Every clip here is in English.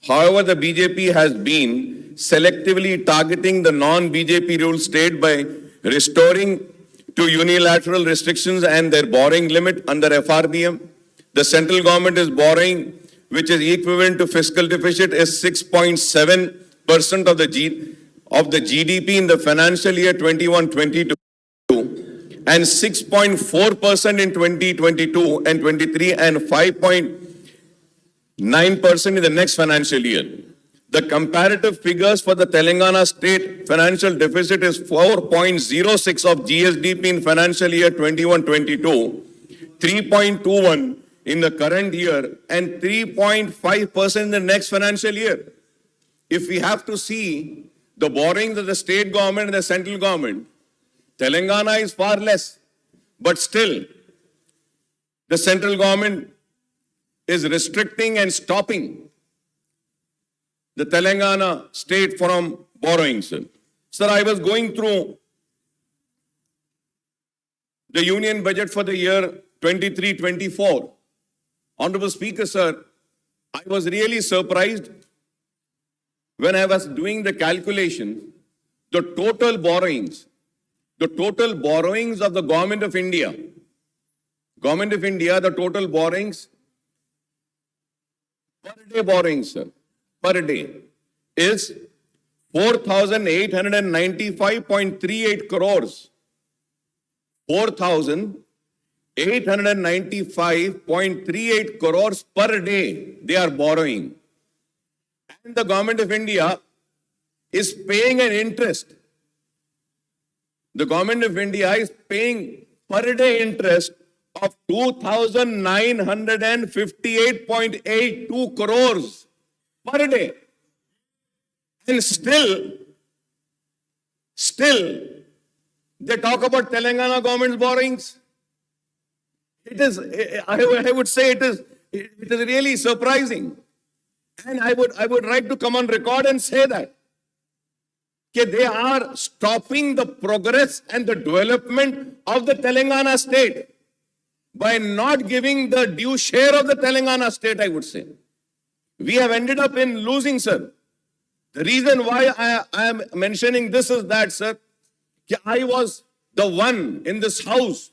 However, the BJP has been selectively targeting the non-BJP ruled state by restoring to unilateral restrictions and their borrowing limit under FRBM. The central government is borrowing, which is equivalent to fiscal deficit, is 6.7% of the GDP in the financial year 21-22 and 6.4% in 2022 and 23 and 5.9% in the next financial year. The comparative figures for the Telangana state financial deficit is 4.06 of GSDP in financial year 21-22, 3.21 in the current year, and 3.5% in the next financial year. If we have to see the borrowings of the state government and the central government, Telangana is far less, but still the central government is restricting and stopping the Telangana state from borrowing, sir. Sir, I was going through the union budget for the year 23-24. Honorable Speaker, sir, I was really surprised when I was doing the calculation, the total borrowings of the Government of India, the total borrowings, per day borrowings, sir, per day is 4,895.38 crores. 4,895.38 crores per day they are borrowing. And the Government of India is paying an interest. The Government of India is paying per day interest of 2,958.82 crores per day. And still, they talk about Telangana government's borrowings. It is, I would say it is really surprising. And I would like to come on record and say that they are stopping the progress and the development of the Telangana state by not giving the due share of the Telangana state, I would say. We have ended up in losing, sir. The reason why I am mentioning this is that, sir, I was the one in this house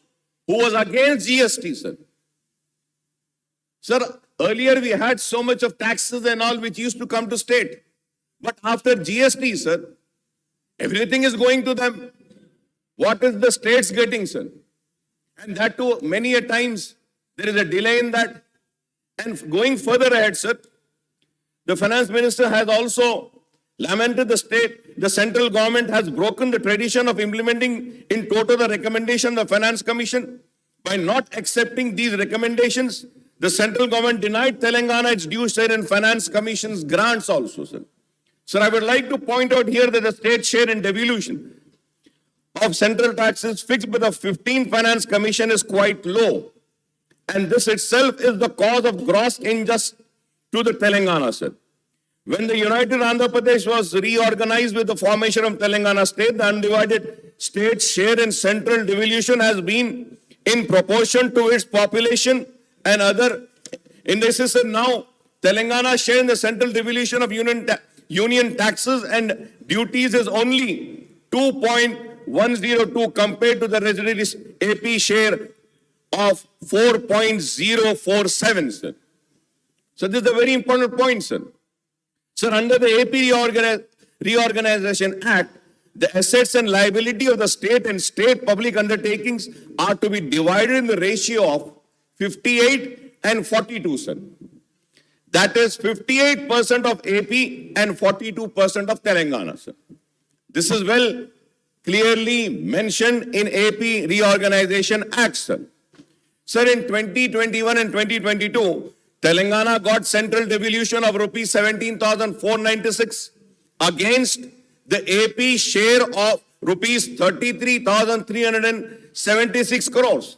who was against GST, sir. Sir, earlier we had so much of taxes and all which used to come to state. But after GST, sir, everything is going to them. What is the states getting, sir? And that too, many a times, there is a delay in that. And going further ahead, sir, the finance minister has also lamented the central government has broken the tradition of implementing in total the recommendation of the Finance Commission. By not accepting these recommendations, the central government denied Telangana its due share in Finance Commission's grants also, sir. Sir, I would like to point out here that the state share in devolution of central taxes fixed by the 15th Finance Commission is quite low. And this itself is the cause of gross injustice to the Telangana, sir. When the United Andhra Pradesh was reorganized with the formation of Telangana state, the undivided state share in central devolution has been in proportion to its population and other indices. Now, Telangana's share in the central devolution of union taxes and duties is only 2.102 compared to the residual AP share of 4.047, sir. So this is a very important point, sir. Sir, under the AP Reorganization Act, the assets and liability of the state and state public undertakings are to be divided in the ratio of 58 and 42, sir. That is 58% of AP and 42% of Telangana, sir. This is well clearly mentioned in AP Reorganization Act, sir. Sir, in 2021 and 2022, Telangana got central devolution of rupees 17,496 against the AP share of rupees 33,376 crores.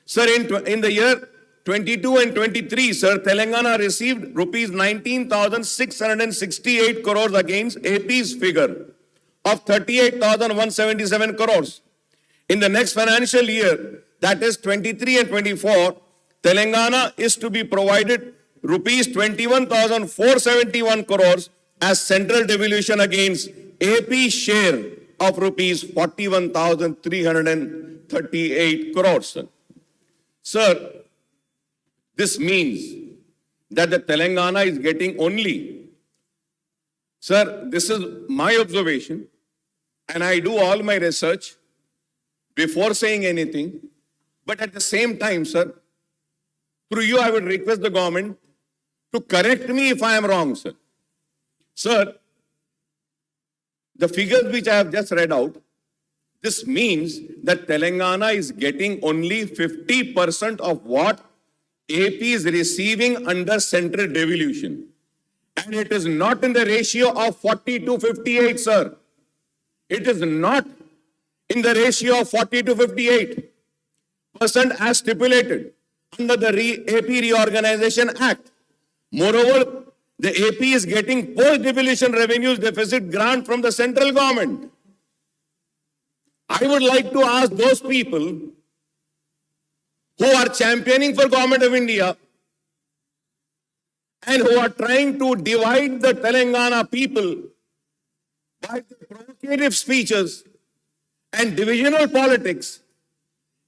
Sir, in the year 22 and 23, sir, Telangana received rupees 19,668 crores against AP's figure of 38,177 crores. In the next financial year, that is 23 and 24, Telangana is to be provided rupees 21,471 crores as central devolution against AP share of rupees 41,338 crores. Sir, this means that the Telangana is getting only, sir, this is my observation, and I do all my research before saying anything, but at the same time, sir, through you, I would request the government to correct me if I am wrong, sir. Sir, the figures which I have just read out, this means that Telangana is getting only 50% of what AP is receiving under central devolution. And it is not in the ratio of 40 to 58, sir. It is not in the ratio of 40 to 58% as stipulated under the AP Reorganization Act. Moreover, the AP is getting post-devolution revenues deficit grant from the central government. I would like to ask those people who are championing for Government of India and who are trying to divide the Telangana people by the provocative speeches and divisional politics.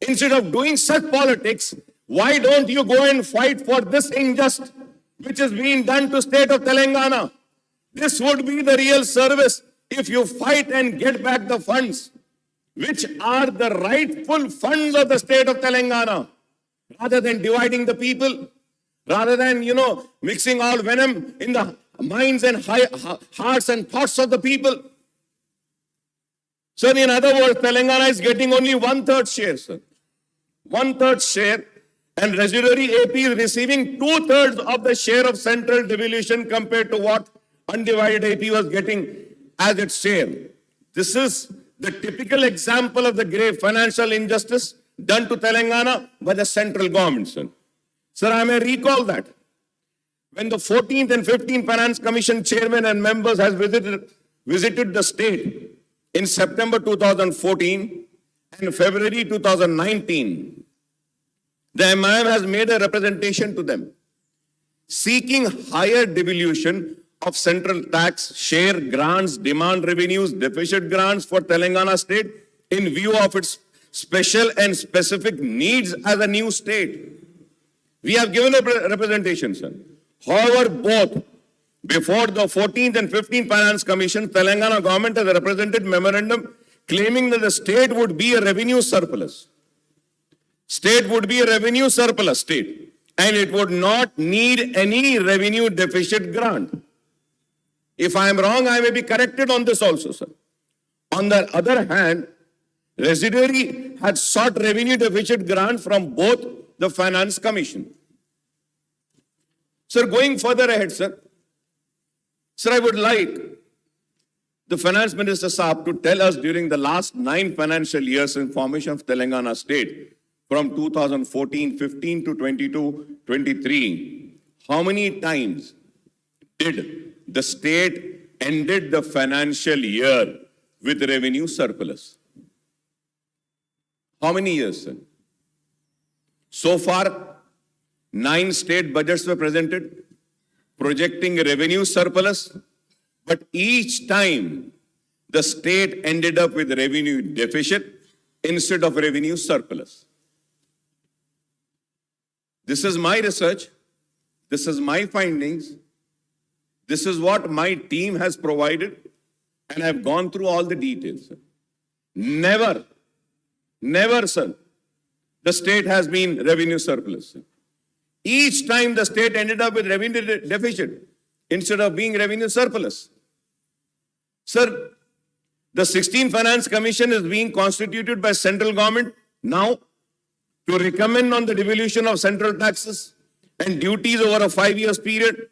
Instead of doing such politics, why don't you go and fight for this injustice which is being done to state of Telangana? This would be the real service if you fight and get back the funds, which are the rightful funds of the state of Telangana, rather than dividing the people, rather than, mixing all venom in the minds and hearts and thoughts of the people. Sir, in other words, Telangana is getting only 1/3 share, sir. 1/3 share, and residuary AP is receiving 2/3 of the share of central devolution compared to what undivided AP was getting as its share. This is the typical example of the grave financial injustice done to Telangana by the central government, sir. Sir, I may recall that when the 14th and 15th Finance Commission chairman and members has visited the state in September 2014 and February 2019, the MIM has made a representation to them seeking higher devolution of central tax, share, grants, demand revenues, deficit grants for Telangana state in view of its special and specific needs as a new state. We have given a representation, sir. However, both before the 14th and 15th Finance Commission, Telangana government has a represented memorandum claiming that the state would be a revenue surplus. State would be a revenue surplus state, and it would not need any revenue deficit grant. If I am wrong, I may be corrected on this also, sir. On the other hand, residuary had sought revenue deficit grant from both the Finance Commission. Sir, going further ahead, sir, I would like the Finance Minister Saab to tell us during the last 9 financial years in formation of Telangana state, from 2014-15 to 22-23, how many times did the state ended the financial year with revenue surplus? How many years, sir? So far, 9 state budgets were presented, projecting a revenue surplus, but each time the state ended up with revenue deficit instead of revenue surplus. This is my research. This is my findings. This is what my team has provided, and I've gone through all the details, sir. Never, sir, the state has been revenue surplus, sir. Each time the state ended up with revenue deficit instead of being revenue surplus. Sir, the 16th Finance Commission is being constituted by central government now to recommend on the devolution of central taxes and duties over a 5 years period.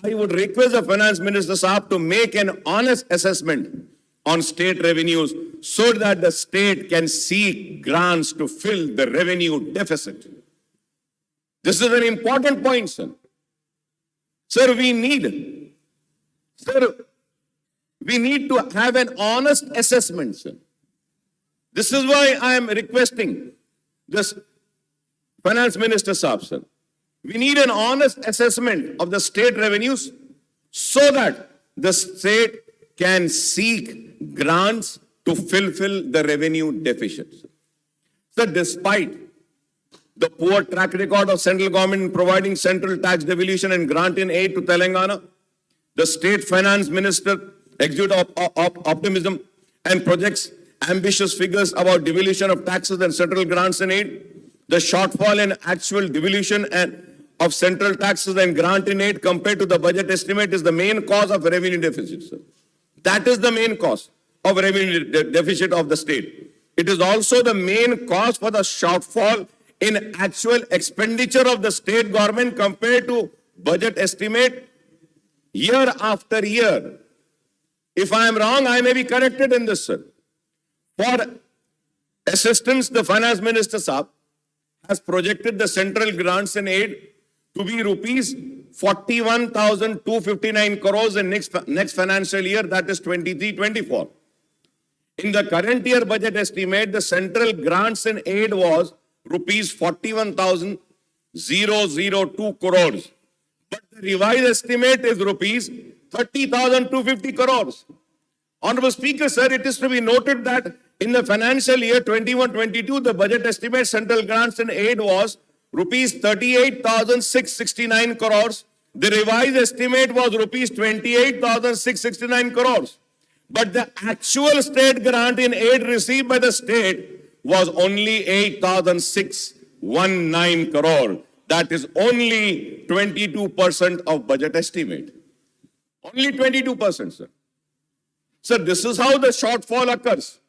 I would request the Finance Minister Saab to make an honest assessment on state revenues so that the state can seek grants to fill the revenue deficit. This is an important point, sir. Sir, we need to have an honest assessment, sir. This is why I am requesting this Finance Minister Saab, sir. We need an honest assessment of the state revenues so that the state can seek grants to fulfill the revenue deficits. So despite the poor track record of central government in providing central tax devolution and grant in aid to Telangana, the state finance minister exuded optimism and projects ambitious figures about devolution of taxes and central grants and aid. The shortfall in actual devolution of central taxes and grant in aid compared to the budget estimate is the main cause of revenue deficit. Sir. That is the main cause of revenue deficit of the state. It is also the main cause for the shortfall in actual expenditure of the state government compared to budget estimate year after year. If I am wrong, I may be corrected in this, sir. For assistance, the finance minister Saab has projected the central grants and aid to be rupees 41,259 crores in next financial year, that is 23-24. In the current year budget estimate, the central grants and aid was rupees 41,002 crores. But the revised estimate is rupees 30,250 crores. Honorable Speaker, sir, it is to be noted that in the financial year 21-22, the budget estimate central grants and aid was rupees 38,669 crores. The revised estimate was rupees 28,669 crores. But the actual state grant in aid received by the state was only 8,619 crore. That is only 22% of budget estimate. Only 22%, sir. Sir, this is how the shortfall occurs.